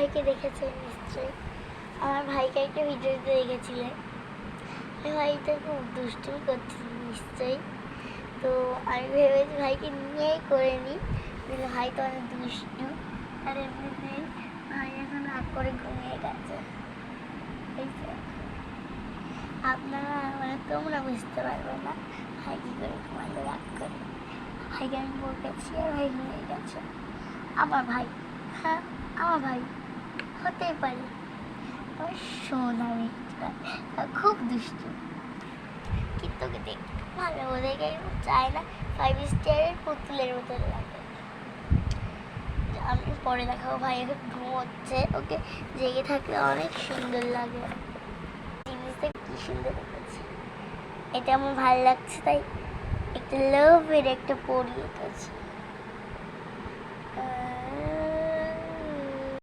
ভাইকে দেখেছেন নিশ্চয়ই। আমার ভাইকে একটা ভিডিওতে দেখেছিলেন, ভাইটা খুব দুষ্টুমি করছিল নিশ্চয়ই। তো আমি ভেবেছি ভাইকে নিয়েই করে নিই, কিন্তু ভাই তো অনেক দুষ্টু। আর এমনিতেই ভাই এখন রাগ করে ঘুমিয়ে গেছে। আপনারা তোমরা বুঝতে পারবে না ভাই কী করে ঘুমালে রাগ করে। ভাইকে আমি বকেছি আর ভাই ঘুমিয়ে গেছে। আমার ভাই, হ্যাঁ আমার ভাই হতেই পারে, আমার সোনা মেয়েটা খুব দুষ্টু, কিন্তু ওকে দেখতে ভালো, ওদেরকে চায় না 5 স্টারের পুতুলের মতো লাগে। আমি পরে দেখাবো। ভাই এখন ঘুমোচ্ছে, ওকে জেগে থাকলে অনেক সুন্দর লাগে। জিনিসটা কি সুন্দর দেখেছি, এটা আমার ভালো লাগছে, তাই একটা লাভের একটা পরিয়ে গেছে।